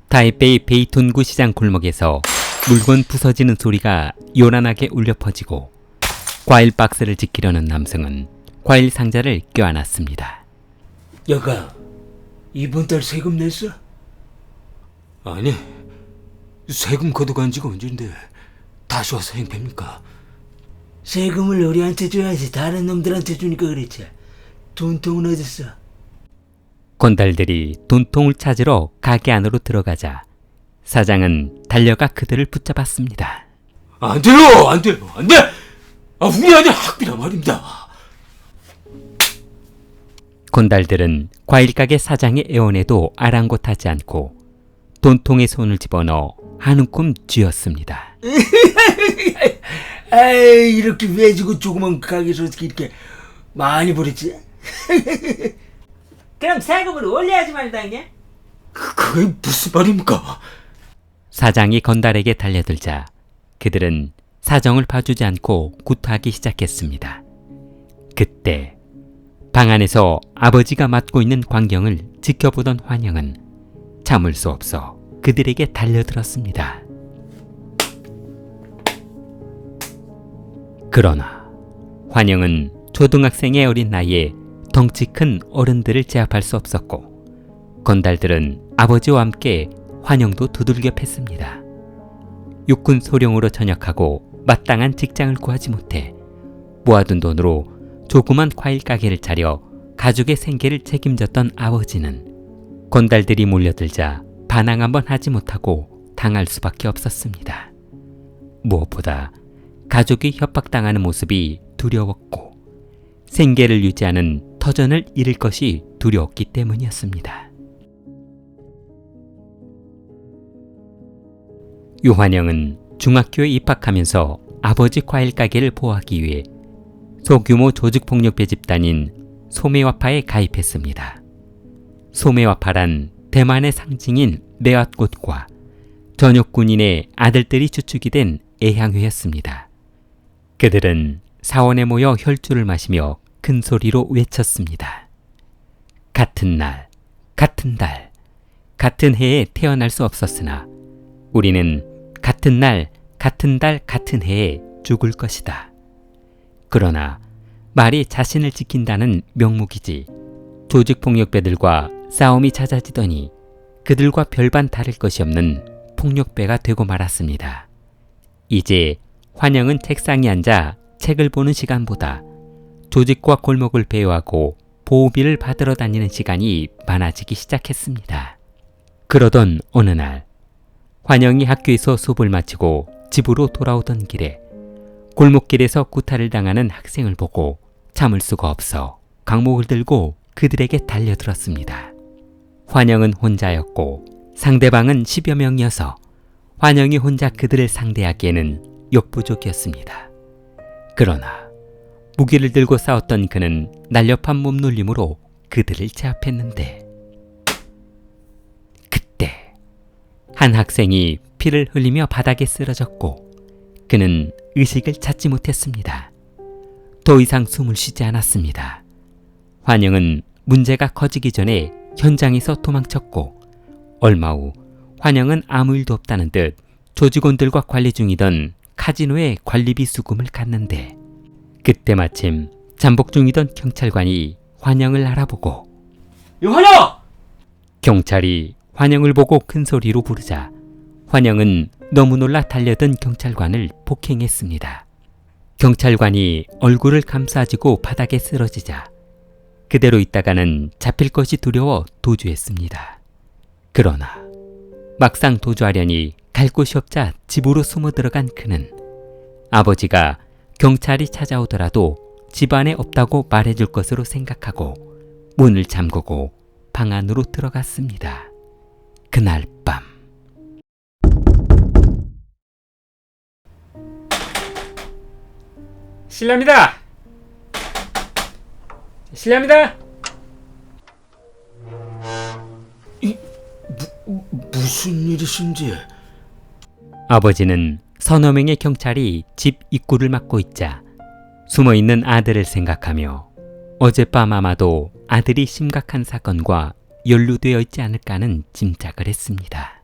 타이베이 베이톤구 시장 골목에서 물건 부서지는 소리가 요란하게 울려 퍼지고 과일 박스를 지키려는 남성은 과일 상자를 껴안았습니다. 여가, 이번 달 세금 냈어? 아니, 세금 걷어간 지가 언젠데 다시 와서 행패입니까? 세금을 우리한테 줘야지 다른 놈들한테 주니까 그랬지. 돈통은 어딨어? 건달들이 돈통을 찾으러 가게 안으로 들어가자 사장은 달려가 그들을 붙잡았습니다. 안 돼요! 안 돼요! 안 돼! 우리 아들 학비라 말입니다. 건달들은 과일가게 사장의 애원에도 아랑곳하지 않고 돈통에 손을 집어넣어 한 움큼 쥐었습니다. 에이, 이렇게 외지고 조그만 가게에서 어떻게 이렇게 많이 버렸지? 그럼 세금을 올려야지 말다냐? 그게 무슨 말입니까? 사장이 건달에게 달려들자 그들은 사정을 봐주지 않고 구타하기 시작했습니다. 그때 방 안에서 아버지가 맡고 있는 광경을 지켜보던 환영은 참을 수 없어 그들에게 달려들었습니다. 그러나 환영은 초등학생의 어린 나이에 덩치 큰 어른들을 제압할 수 없었고 건달들은 아버지와 함께 환영도 두들겨 팼습니다. 육군 소령으로 전역하고 마땅한 직장을 구하지 못해 모아둔 돈으로 조그만 과일 가게를 차려 가족의 생계를 책임졌던 아버지는 건달들이 몰려들자 반항 한번 하지 못하고 당할 수밖에 없었습니다. 무엇보다 가족이 협박당하는 모습이 두려웠고 생계를 유지하는 터전을 잃을 것이 두려웠기 때문이었습니다. 유환영은 중학교에 입학하면서 아버지 과일 가게를 보호하기 위해 소규모 조직폭력배 집단인 소매와파에 가입했습니다. 소매와파란 대만의 상징인 매화꽃과 전역군인의 아들들이 주축이 된 애향회였습니다. 그들은 사원에 모여 혈주를 마시며 큰 소리로 외쳤습니다. 같은 날, 같은 달, 같은 해에 태어날 수 없었으나 우리는 같은 날, 같은 달, 같은 해에 죽을 것이다. 그러나 말이 자신을 지킨다는 명목이지 조직폭력배들과 싸움이 잦아지더니 그들과 별반 다를 것이 없는 폭력배가 되고 말았습니다. 이제 환영은 책상에 앉아 책을 보는 시간보다 조직과 골목을 배회하고 보호비를 받으러 다니는 시간이 많아지기 시작했습니다. 그러던 어느 날 환영이 학교에서 수업을 마치고 집으로 돌아오던 길에 골목길에서 구타를 당하는 학생을 보고 참을 수가 없어 강목을 들고 그들에게 달려들었습니다. 환영은 혼자였고 상대방은 10여 명이어서 환영이 혼자 그들을 상대하기에는 역부족이었습니다. 그러나 무기를 들고 싸웠던 그는 날렵한 몸놀림으로 그들을 제압했는데 그때 한 학생이 피를 흘리며 바닥에 쓰러졌고 그는 의식을 찾지 못했습니다. 더 이상 숨을 쉬지 않았습니다. 환영은 문제가 커지기 전에 현장에서 도망쳤고 얼마 후 환영은 아무 일도 없다는 듯 조직원들과 관리 중이던 카지노의 관리비 수금을 갔는데 그때 마침 잠복 중이던 경찰관이 환영을 알아보고 환영! 경찰이 환영을 보고 큰 소리로 부르자 환영은 너무 놀라 달려든 경찰관을 폭행했습니다. 경찰관이 얼굴을 감싸지고 바닥에 쓰러지자 그대로 있다가는 잡힐 것이 두려워 도주했습니다. 그러나 막상 도주하려니 갈 곳이 없자 집으로 숨어 들어간 그는 아버지가 경찰이 찾아오더라도 집 안에 없다고 말해줄 것으로 생각하고 문을 잠그고 방 안으로 들어갔습니다. 그날 밤 실례합니다. 실례합니다. 무슨 일이신지? 아버지는 서너 명의 경찰이 집 입구를 막고 있자 숨어있는 아들을 생각하며 어젯밤 아마도 아들이 심각한 사건과 연루되어 있지 않을까 하는 짐작을 했습니다.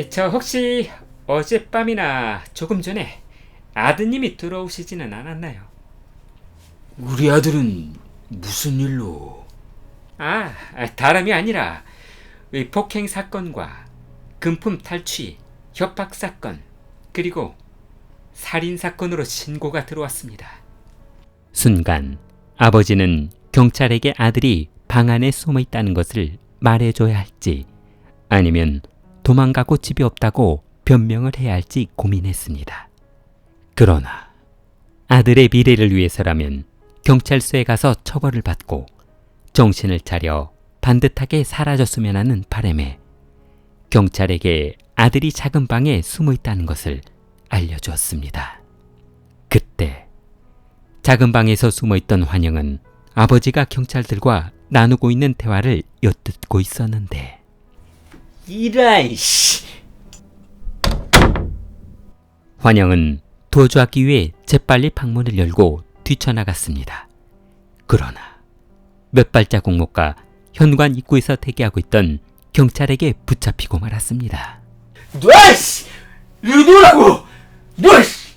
저 혹시 어젯밤이나 조금 전에 아드님이 들어오시지는 않았나요? 우리 아들은 무슨 일로? 다름이 아니라 이 폭행 사건과 금품 탈취, 협박 사건, 그리고 살인 사건으로 신고가 들어왔습니다. 순간 아버지는 경찰에게 아들이 방 안에 숨어 있다는 것을 말해줘야 할지 아니면 도망가고 집이 없다고 변명을 해야 할지 고민했습니다. 그러나 아들의 미래를 위해서라면 경찰서에 가서 처벌을 받고 정신을 차려 반듯하게 사라졌으면 하는 바람에 경찰에게 아들이 작은 방에 숨어 있다는 것을 알려주었습니다. 그때 작은 방에서 숨어있던 환영은 아버지가 경찰들과 나누고 있는 대화를 엿듣고 있었는데 이란 씨. 환영은 도주하기 위해 재빨리 방문을 열고 뛰쳐나갔습니다. 그러나 몇 발자국 못 가 현관 입구에서 대기하고 있던 경찰에게 붙잡히고 말았습니다. 놔, 씨! 이리 놓으라고! 놔, 씨!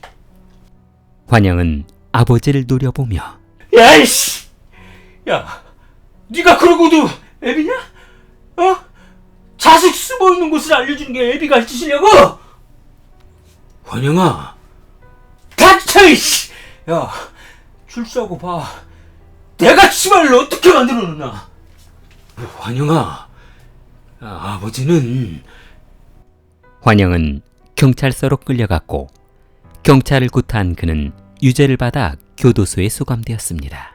환영은 아버지를 노려보며 야, 이씨! 야, 네가 그러고도 애비냐? 어? 자식 숨어있는 곳을 알려주는 게 애비가 할 짓이냐고? 환영아, 닥쳐, 이씨! 야, 출세하고 봐. 내가 치마를 어떻게 만들어놓나? 환영아, 아버지는... 환영은 경찰서로 끌려갔고 경찰을 구타한 그는 유죄를 받아 교도소에 수감되었습니다.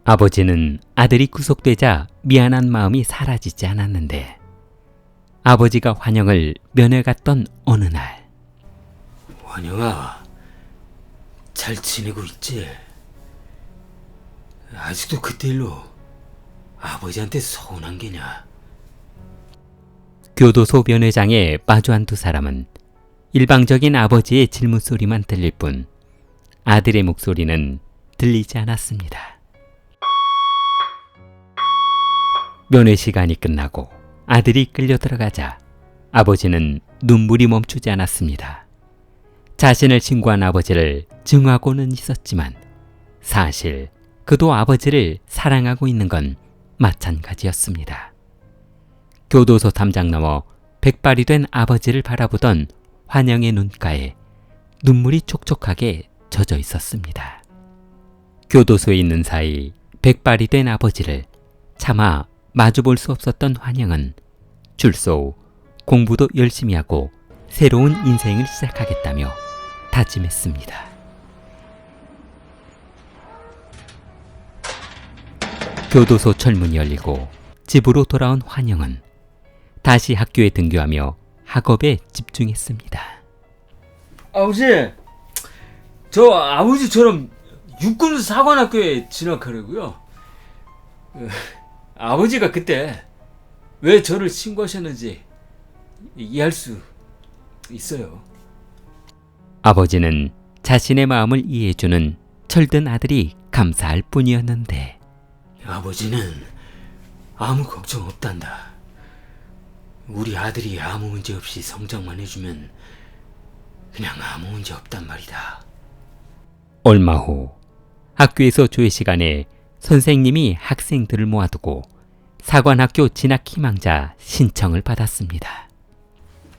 아버지는 아들이 구속되자 미안한 마음이 사라지지 않았는데 아버지가 환영을 면회 갔던 어느 날 환영아, 잘 지내고 있지? 아직도 그때 일로 아버지한테 서운한 게냐? 교도소 면회장에 마주한 두 사람은 일방적인 아버지의 질문 소리만 들릴 뿐 아들의 목소리는 들리지 않았습니다. 면회 시간이 끝나고 아들이 끌려 들어가자 아버지는 눈물이 멈추지 않았습니다. 자신을 신고한 아버지를 증오하고는 있었지만 사실 그도 아버지를 사랑하고 있는 건 마찬가지였습니다. 교도소 담장 너머 백발이 된 아버지를 바라보던 환영의 눈가에 눈물이 촉촉하게 젖어 있었습니다. 교도소에 있는 사이 백발이 된 아버지를 차마 마주볼 수 없었던 환영은 출소 후 공부도 열심히 하고 새로운 인생을 시작하겠다며 다짐했습니다. 교도소 철문이 열리고 집으로 돌아온 환영은 다시 학교에 등교하며 학업에 집중했습니다. 아버지, 저 아버지처럼 육군 사관학교에 진학하려고요. 아버지가 그때 왜 저를 신고하셨는지 이해할 수 있어요. 아버지는 자신의 마음을 이해해주는 철든 아들이 감사할 뿐이었는데 아버지는 아무 걱정 없단다. 우리 아들이 아무 문제 없이 성장만 해주면 그냥 아무 문제 없단 말이다. 얼마 후 학교에서 조회 시간에 선생님이 학생들을 모아두고 사관학교 진학 희망자 신청을 받았습니다.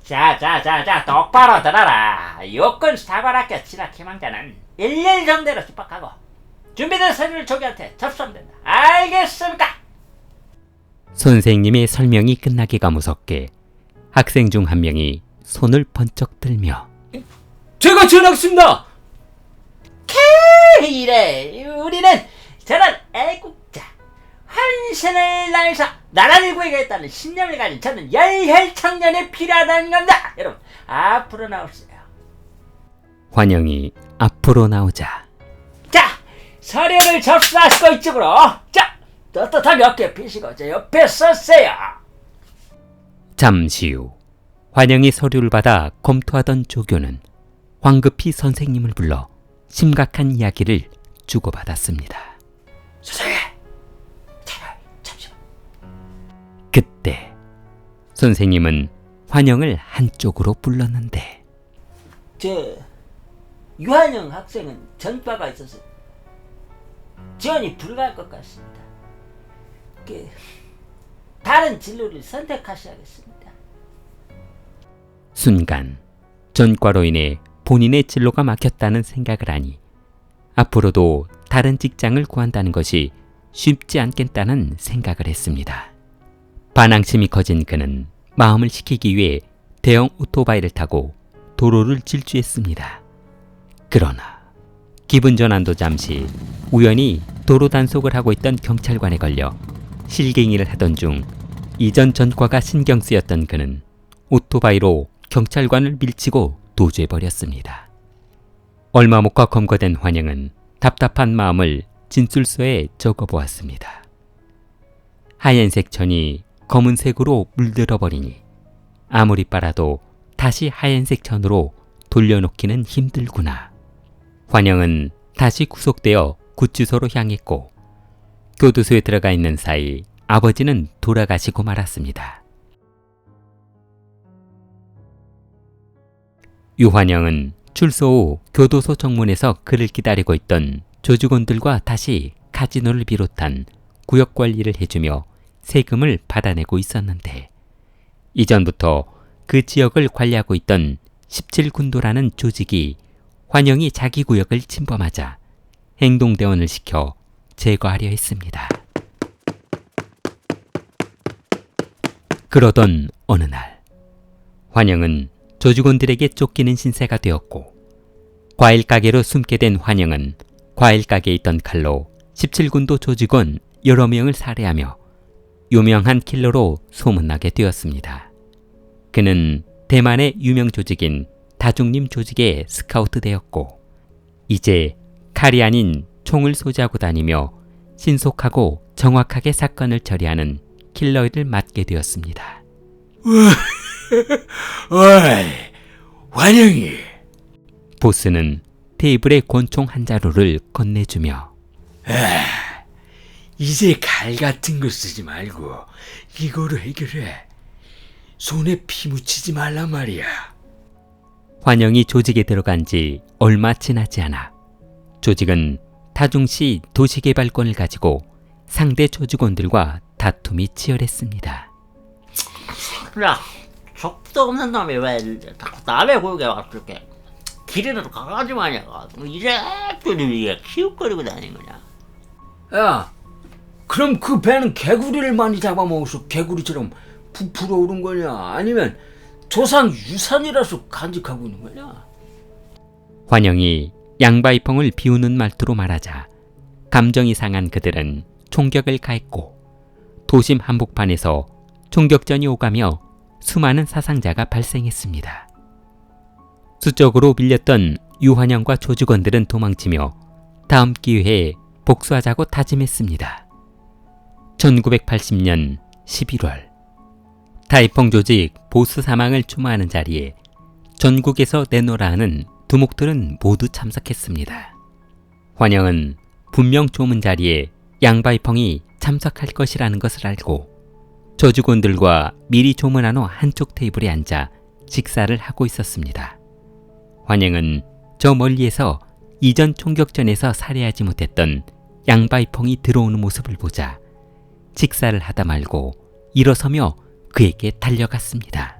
자, 똑바로 들어라. 육군 사관학교 진학 희망자는 1년 정도로 입학하고 준비된 서류를 조교한테 접수하면 된다. 알겠습니까? 선생님의 설명이 끝나기가 무섭게 학생 중 한 명이 손을 번쩍 들며 제가 전학습니다. 이래, 우리는 저런 애국자, 환신을 다해서 나라를 구해야겠다는 신념을 가진 저는 열혈 청년이 필요하다는 겁니다. 여러분, 앞으로 나오세요. 환영이 앞으로 나오자 자, 서류를 접수하시고 이쪽으로. 자, 떳떳하게 어깨 펴시고 저 옆에 서세요. 잠시 후 환영이 서류를 받아 검토하던 조교는 황급히 선생님을 불러 심각한 이야기를 주고받았습니다. 선생님, 그때 선생님은 환영을 한쪽으로 불렀는데 저 유한영 학생은 전과가 있어서 지원이 불가할 것 같습니다. 다른 진로를 선택하셔야겠습니다. 순간 전과로 인해 본인의 진로가 막혔다는 생각을 하니 앞으로도 다른 직장을 구한다는 것이 쉽지 않겠다는 생각을 했습니다. 반항심이 커진 그는 마음을 식히기 위해 대형 오토바이를 타고 도로를 질주했습니다. 그러나 기분 전환도 잠시 우연히 도로 단속을 하고 있던 경찰관에 걸려 실갱이를 하던 중 이전 전과가 신경 쓰였던 그는 오토바이로 경찰관을 밀치고 도주해버렸습니다. 얼마 못 가 검거된 환영은 답답한 마음을 진술서에 적어보았습니다. 하얀색 천이 검은색으로 물들어버리니 아무리 빨아도 다시 하얀색 천으로 돌려놓기는 힘들구나. 환영은 다시 구속되어 구치소로 향했고 교도소에 들어가 있는 사이 아버지는 돌아가시고 말았습니다. 유환영은 출소 후 교도소 정문에서 그를 기다리고 있던 조직원들과 다시 카지노를 비롯한 구역 관리를 해주며 세금을 받아내고 있었는데 이전부터 그 지역을 관리하고 있던 17군도라는 조직이 환영이 자기 구역을 침범하자 행동대원을 시켜 제거하려 했습니다. 그러던 어느 날 환영은 조직원들에게 쫓기는 신세가 되었고 과일 가게로 숨게 된 환영은 과일 가게에 있던 칼로 17군도 조직원 여러 명을 살해하며 유명한 킬러로 소문나게 되었습니다. 그는 대만의 유명 조직인 다중림 조직의 스카우트 되었고 이제 칼이 아닌 총을 소지하고 다니며 신속하고 정확하게 사건을 처리하는 킬러를 맡게 되었습니다. 어이, 환영이. 보스는 테이블에 권총 한 자루를 건네주며 이제 칼 같은 거 쓰지 말고 이거로 해결해. 손에 피 묻히지 말란 말이야. 환영이 조직에 들어간 지 얼마 지나지 않아 조직은 타중시 도시개발권을 가지고 상대 조직원들과 다툼이 치열했습니다. 야, 적도 없는 놈이 왜 자꾸 남의 구역에 와서 이렇게 길이라도 강아지 마냥 가지고 이래끼리 이게 키웃거리고 다니는 거냐? 야, 그럼 그 배는 개구리를 많이 잡아먹어서 개구리처럼 부풀어 오른 거냐? 아니면 조상 유산이라서 간직하고 있는 거냐? 환영이 양바이펑을 비우는 말투로 말하자 감정이 상한 그들은 총격을 가했고 도심 한복판에서 총격전이 오가며 수많은 사상자가 발생했습니다. 수적으로 밀렸던 유환영과 조직원들은 도망치며 다음 기회에 복수하자고 다짐했습니다. 1980년 11월 타이펑 조직 보스 사망을 추모하는 자리에 전국에서 내노라 하는 두목들은 모두 참석했습니다. 환영은 분명 조문 자리에 양바이펑이 참석할 것이라는 것을 알고 조직원들과 미리 조문한 후 한쪽 테이블에 앉아 식사를 하고 있었습니다. 환영은 저 멀리에서 이전 총격전에서 살해하지 못했던 양바이펑이 들어오는 모습을 보자 식사를 하다 말고 일어서며 그에게 달려갔습니다.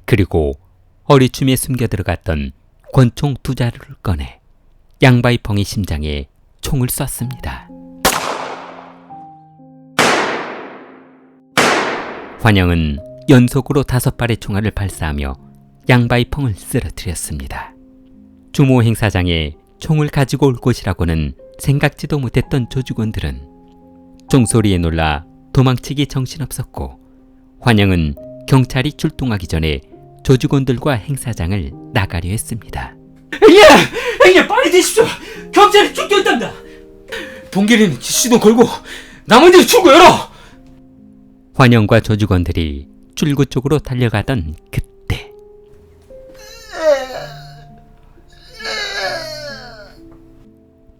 그리고 허리춤에 숨겨 들어갔던 권총 2자루를 꺼내 양바이펑의 심장에 총을 쐈습니다. 환영은 연속으로 5발의 총알을 발사하며 양바이펑을 쓰러뜨렸습니다. 주모 행사장에 총을 가지고 올 것이라고는 생각지도 못했던 조직원들은 총소리에 놀라 도망치기 정신없었고 환영은 경찰이 출동하기 전에 조직원들과 행사장을 나가려 했습니다. 형님 빨리 되십시오. 경찰이 출동했답니다. 봉길이는 시동 걸고 나머지는 출구 열어. 환영과 조직원들이 출구 쪽으로 달려가던 그때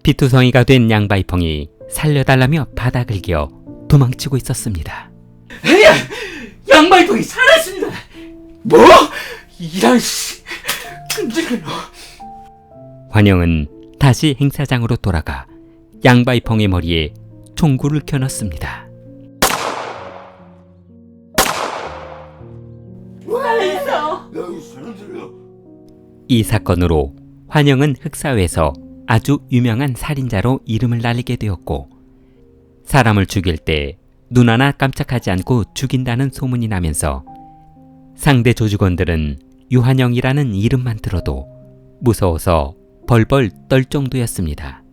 피투성이가 된 양바이펑이 살려달라며 바닥을 기어 도망치고 있었습니다. 양말봉이 살아있습니다. 뭐? 이런 끈질긴 놈. 환영은 다시 행사장으로 돌아가 양바이펑의 머리에 총구를 켜넣습니다. 이 사건으로 환영은 흑사회에서 아주 유명한 살인자로 이름을 날리게 되었고, 사람을 죽일 때 눈 하나 깜짝하지 않고 죽인다는 소문이 나면서 상대 조직원들은 유환영이라는 이름만 들어도 무서워서 벌벌 떨 정도였습니다.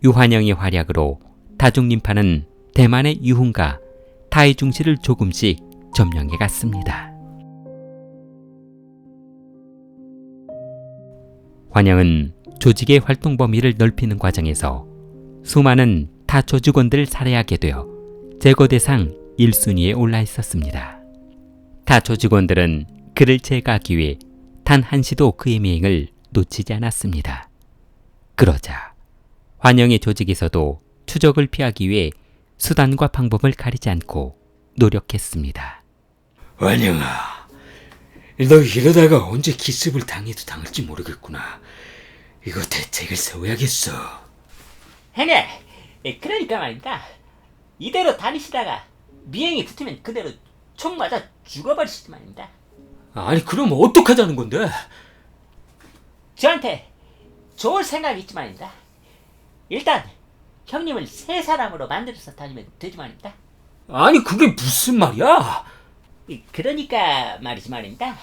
유환영의 활약으로 다중림파는 대만의 유흥가 타이중시를 조금씩 점령해 갔습니다. 환영은 조직의 활동 범위를 넓히는 과정에서 수많은 타 조직원들을 살해하게 되어 제거 대상 1순위에 올라 있었습니다. 타 조직원들은 그를 제거하기 위해 단 한시도 그의 미행을 놓치지 않았습니다. 그러자 환영의 조직에서도 추적을 피하기 위해 수단과 방법을 가리지 않고 노력했습니다. 환영아, 너 이러다가 언제 기습을 당해도 당할지 모르겠구나. 이거 대책을 세워야겠어. 형님, 그러니까 말입니다. 이대로 다니시다가 미행이 붙으면 그대로 총 맞아 죽어버리시지 말입니다. 아니 그럼 어떡하자는 건데? 저한테 좋을 생각이 있지 말입니다. 일단 형님을 새 사람으로 만들어서 다니면 되지 말입니다. 아니 그게 무슨 말이야? 그러니까 말이지 말입니다.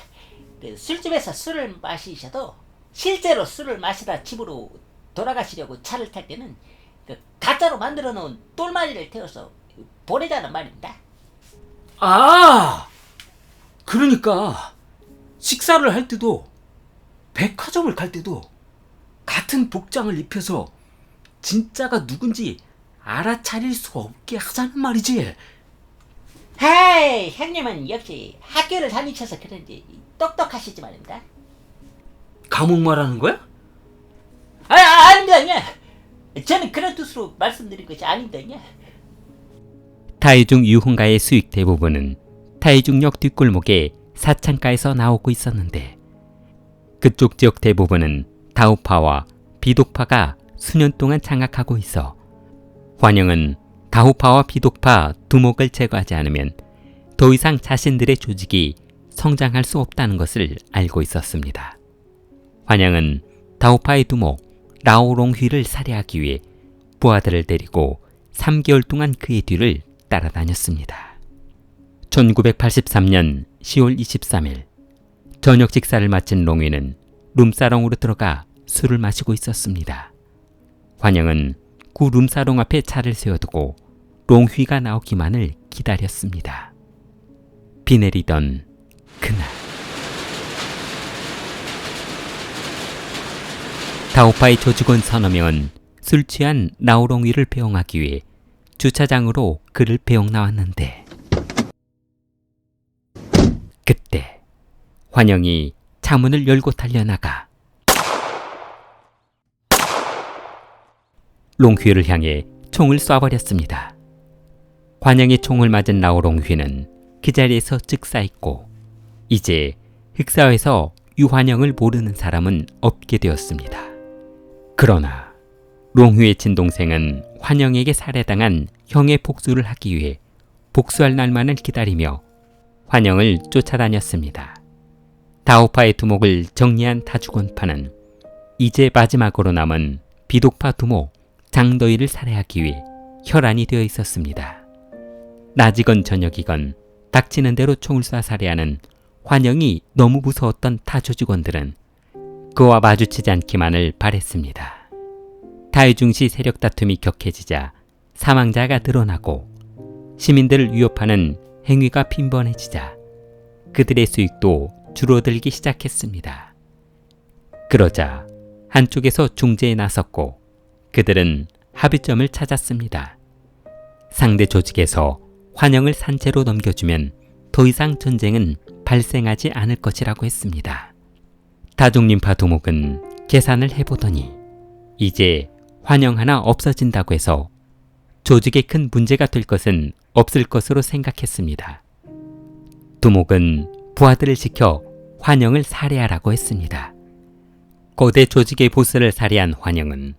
그 술집에서 술을 마시셔도 실제로 술을 마시다 집으로 돌아가시려고 차를 탈 때는 그 가짜로 만들어 놓은 똘마니를 태워서 보내자는 말입니다. 아, 그러니까 식사를 할 때도 백화점을 갈 때도 같은 복장을 입혀서 진짜가 누군지 알아차릴 수 없게 하자는 말이지. 하이, 형님은 역시 학교를 다니셔서 그런지 똑똑하시지 말입니다. 감옥 말하는 거야? 아닙니다, 형님. 저는 그런 뜻으로 말씀드린 것이 아닙니다, 형님. 타이중 유흥가의 수익 대부분은 타이중역 뒷골목의 사창가에서 나오고 있었는데, 그쪽 지역 대부분은 다우파와 비독파가 수년 동안 장악하고 있어 환영은 다우파와 비독파 두목을 제거하지 않으면 더 이상 자신들의 조직이 성장할 수 없다는 것을 알고 있었습니다. 환영은 다우파의 두목 라오롱휘를 살해하기 위해 부하들을 데리고 3개월 동안 그의 뒤를 따라다녔습니다. 1983년 10월 23일 저녁 식사를 마친 롱휘는 룸사롱으로 들어가 술을 마시고 있었습니다. 환영은 그 룸사롱 앞에 차를 세워두고 롱휘가 나오기만을 기다렸습니다. 비 내리던 그날, 다오파의 조직원 서너 명은 술 취한 라오롱휘를 배웅하기 위해 주차장으로 그를 배웅 나왔는데, 그때 환영이 차문을 열고 달려나가 롱휘를 향해 총을 쏴버렸습니다. 환영의 총을 맞은 라오롱휘는 그 자리에서 즉사했고, 이제 흑사회에서 유환영을 모르는 사람은 없게 되었습니다. 그러나 롱휘의 친동생은 환영에게 살해당한 형의 복수를 하기 위해 복수할 날만을 기다리며 환영을 쫓아다녔습니다. 다오파의 두목을 정리한 다주곤파는 이제 마지막으로 남은 비독파 두목 장더위를 살해하기 위해 혈안이 되어 있었습니다. 낮이건 저녁이건 닥치는 대로 총을 쏴 살해하는 환영이 너무 무서웠던 타 조직원들은 그와 마주치지 않기만을 바랬습니다. 타이중시 세력 다툼이 격해지자 사망자가 늘어나고 시민들을 위협하는 행위가 빈번해지자 그들의 수익도 줄어들기 시작했습니다. 그러자 한쪽에서 중재에 나섰고 그들은 합의점을 찾았습니다. 상대 조직에서 환영을 산채로 넘겨주면 더 이상 전쟁은 발생하지 않을 것이라고 했습니다. 다중림파 두목은 계산을 해보더니 이제 환영 하나 없어진다고 해서 조직에 큰 문제가 될 것은 없을 것으로 생각했습니다. 두목은 부하들을 시켜 환영을 살해하라고 했습니다. 거대 조직의 보스를 살해한 환영은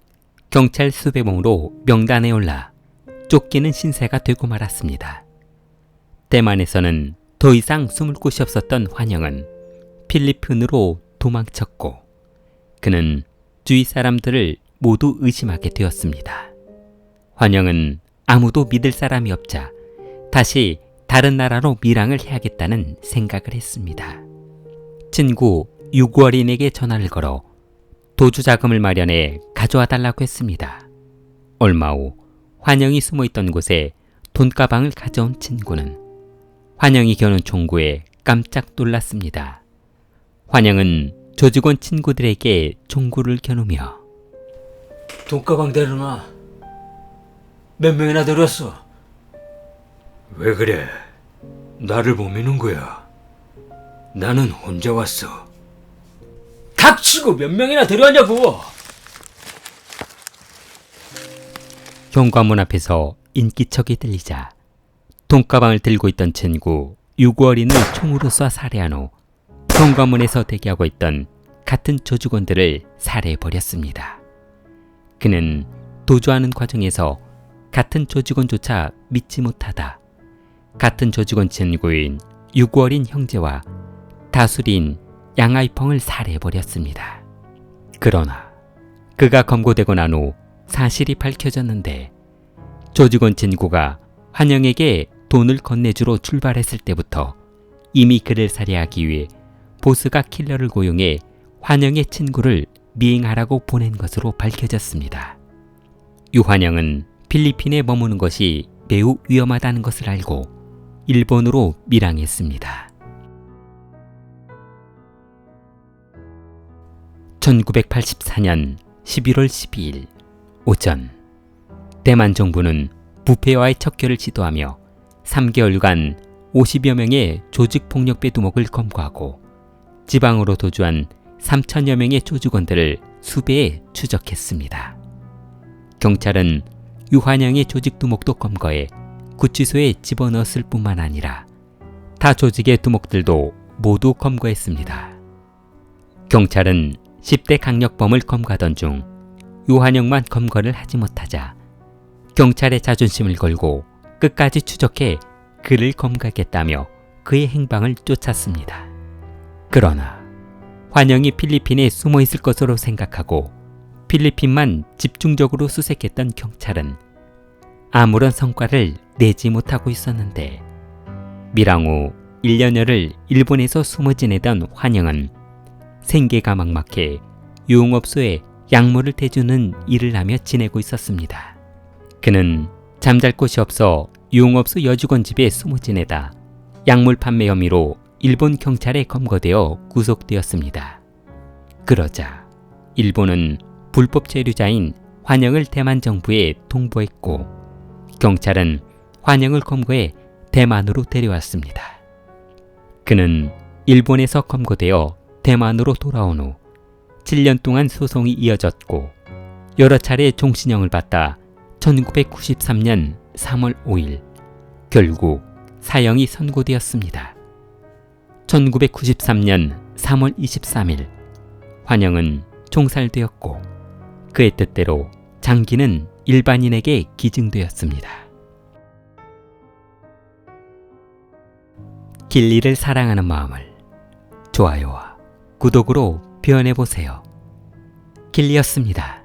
경찰 수배범으로 명단에 올라 쫓기는 신세가 되고 말았습니다. 대만에서는 더 이상 숨을 곳이 없었던 환영은 필리핀으로 도망쳤고 그는 주위 사람들을 모두 의심하게 되었습니다. 환영은 아무도 믿을 사람이 없자 다시 다른 나라로 밀항을 해야겠다는 생각을 했습니다. 친구 유구어린에게 전화를 걸어 도주 자금을 마련해 가져와 달라고 했습니다. 얼마 후 환영이 숨어있던 곳에 돈가방을 가져온 친구는 환영이 겨눈 총구에 깜짝 놀랐습니다. 환영은 조직원 친구들에게 총구를 겨누며 돈가방 데려놔. 몇 명이나 데려왔어? 왜 그래? 나를 보미는 거야. 나는 혼자 왔어. 닥치고 몇 명이나 데려왔냐고! 현관문 앞에서 인기척이 들리자 돈가방을 들고 있던 친구 유구어린을 총으로 쏴 살해한 후 현관문에서 대기하고 있던 같은 조직원들을 살해해버렸습니다. 그는 도주하는 과정에서 같은 조직원조차 믿지 못하다 같은 조직원 친구인 유구어린 형제와 다수리인 양아이펑을 살해해버렸습니다. 그러나 그가 검거되고 난 후 사실이 밝혀졌는데 조직원 친구가 환영에게 돈을 건네주러 출발했을 때부터 이미 그를 살해하기 위해 보스가 킬러를 고용해 환영의 친구를 미행하라고 보낸 것으로 밝혀졌습니다. 유환영은 필리핀에 머무는 것이 매우 위험하다는 것을 알고 일본으로 밀항했습니다. 1984년 11월 12일 오전 대만 정부는 부패와의 척결을 시도하며 3개월간 50여 명의 조직폭력배 두목을 검거하고 지방으로 도주한 3천여 명의 조직원들을 수배해 추적했습니다. 경찰은 유환영의 조직 두목도 검거해 구치소에 집어넣었을 뿐만 아니라 타 조직의 두목들도 모두 검거했습니다. 경찰은 10대 강력범을 검거하던 중 유환영만 검거를 하지 못하자 경찰의 자존심을 걸고 끝까지 추적해 그를 검거하겠다며 그의 행방을 쫓았습니다. 그러나 환영이 필리핀에 숨어 있을 것으로 생각하고 필리핀만 집중적으로 수색했던 경찰은 아무런 성과를 내지 못하고 있었는데 밀항 후 1년여를 일본에서 숨어 지내던 환영은 생계가 막막해 유흥업소에 약물을 대주는 일을 하며 지내고 있었습니다. 그는 잠잘 곳이 없어 유흥업소 여직원 집에 숨어 지내다 약물 판매 혐의로 일본 경찰에 검거되어 구속되었습니다. 그러자 일본은 불법 체류자인 환영을 대만 정부에 통보했고 경찰은 환영을 검거해 대만으로 데려왔습니다. 그는 일본에서 검거되어 대만으로 돌아온 후 7년 동안 소송이 이어졌고 여러 차례 종신형을 받다 1993년 3월 5일 결국 사형이 선고되었습니다. 1993년 3월 23일 환영은 총살되었고 그의 뜻대로 장기는 일반인에게 기증되었습니다. 길리를 사랑하는 마음을 좋아요와 구독으로 표현해보세요. 길리였습니다.